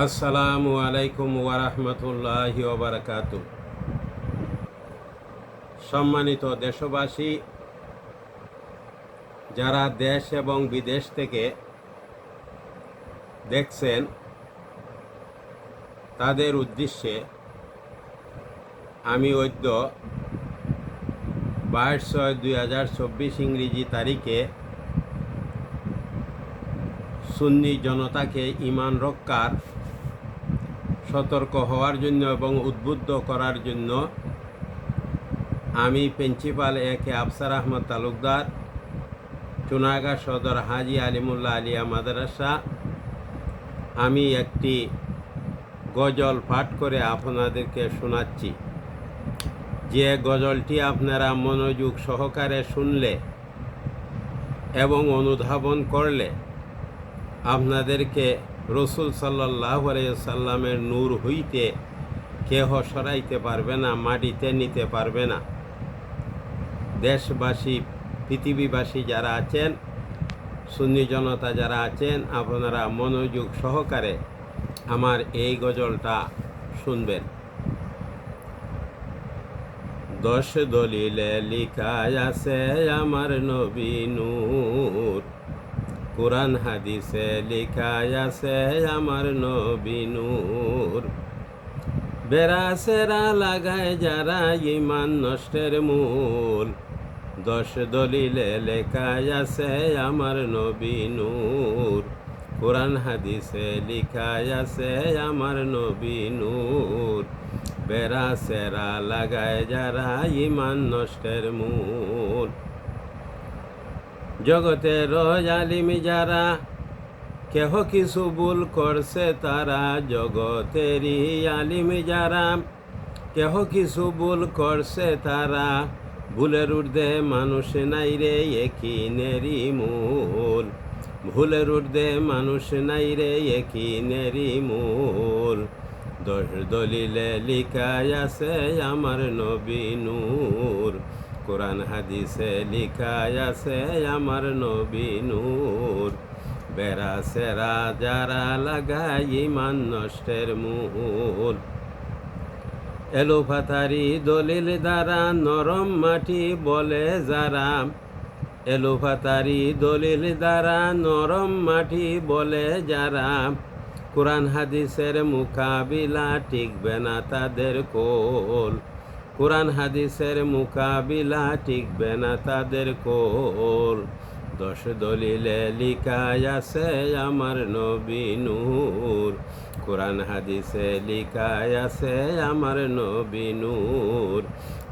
আসসালামু আলাইকুম ওয়ারাহমাতুল্লাহি ওয়াবারাকাতু। সম্মানিত দেশবাসী, যারা দেশ এবং বিদেশ থেকে দেখছেন, তাদের উদ্দেশ্যে আমি 22/6/2024 ইংরেজি তারিখে সুন্নি জনতাকে ঈমান রক্ষার, সতর্ক হওয়ার জন্য এবং উদ্বুদ্ধ করার জন্য আমি প্রিন্সিপাল একে আফসার আহমদ তালুকদার, চুনাগাঁ সদর হাজি আলিমুল্লাহ আলিয়া মাদ্রাসা, আমি একটি গজল পাঠ করে আপনাদেরকে শোনাচ্ছি। যে গজলটি আপনারা মনোযোগ সহকারে শুনলে এবং অনুধাবন করলে আপনাদেরকে রসুল সাল্লাল্লাহু আলাইহি সাল্লামের নূর হইতে কেহ সরাইতে পারবে না, মাটিতে নিতে পারবে না। দেশবাসী, পৃথিবীবাসী যারা আছেন, সুন্নি জনতা যারা আছেন, আপনারা মনোযোগ সহকারে আমার এই গজলটা শুনবেন। 10 দলিলে লিখা আছে আমার নবী নূর, কোরআন হাদিসে লিখা আছে আমার নবী নূর। বেড়া সেরা লাগায় যারা ঈমান নষ্টের মূল, 10 দলিলে লেখা আছে আমার নবী নূর, কোরআন হাদিসে লিখা আছে আমার নবী নূর। বেড়া সেরা লাগায় যারা ঈমান নষ্টের মূল। জগতের আলিম যারা, কেহ কিছু ভুল করছে তারা, জগতেরই আলিম যারা, কেহ কিছু ভুল করছে তারা, ভুলের ঊর্ধ্বে মানুষ নাই রে একিনেরই মূল, ভুলের ঊর্ধ্বে মানুষ নাই রে একিনেরই মূল। 10 দলিলে লিখা আছে আমার নবী নূর, কোরআন হাদিসে লিখা আছে আমার নবী নূর। বেড়া সেরা যারা লাগায় ঈমান নষ্টের মূল। এলোপাতারি দলিল দ্বারা নরম মাটি বলে যারা, এলোপাতারি দলিল দ্বারা নরম মাটি বলে যারা, কোরআন হাদিসের মোকাবিলা টিকবে না তাদের কোল, কোরআন হাদিসের মোকাবিলা টিকবে না তাদের কোল। 10 দলিলে লিখা আছে আমার নবী নূর, কোরআন হাদিসে লিখা আছে আমার নবী নূর।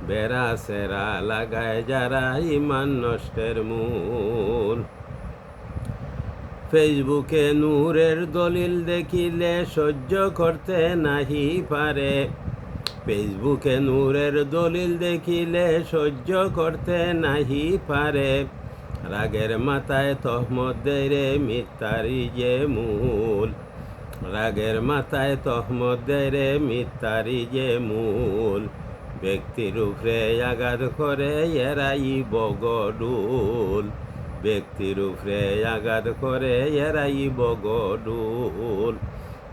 বেড়া সেরা লাগায় যারা ঈমান নষ্টের মূল। ফেসবুকে নূরের দলিল দেখিলে সহ্য করতে নাহি পারে, ফেসবুকে নূরের দলিল দেখিলে সহ্য করতে নাহি পারে। রাগের মাথায় তহমত দেয় রে মিথ্যারি যে মূল, রাগের মাথায় তহমত দেয় রে মিথ্যারি যে মূল। ব্যক্তির উপরে আঘাত করে এরাই বগডুল, ব্যক্তির উপরে আঘাত করে এরাই বগডুল।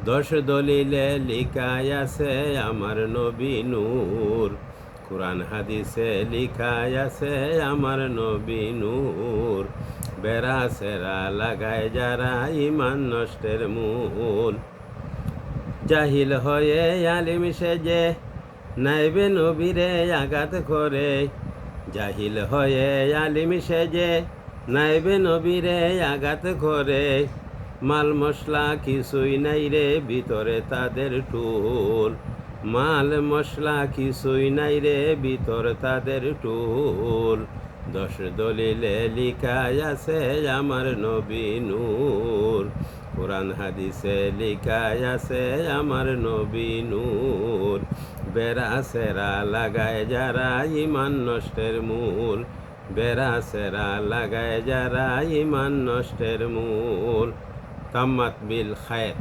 10 দলিলে লিখা আছে আমার নবী নূর, কোরআন হাদিসে লিখা আছে আমার নবী নূর। বেড়া সেরা লাগায় যারা ঈমান নষ্টের মূল। জাহিল হয়ে আলিম সেজে নাইবে নবীরে আঘাত করে, জাহিল হয়ে আলিম সেজে নাইবে নবীরে আঘাত করে। মাল মশলা কিছুই নাই রে ভিতরে তাদের টুল, মাল মশলা কিছুই নাই রে ভিতর তাদের টুল। 10 দলিলে লিখা আছে আমার নবী নূর, কোরআন হাদিসে লিখা আছে আমার নবী নূর। বেড়া সেরা লাগায় যারা ঈমান নষ্টের মূল, বেড়া সেরা লাগায় যারা ঈমান নষ্টের মূল। তাম্মাত বিল খায়ের।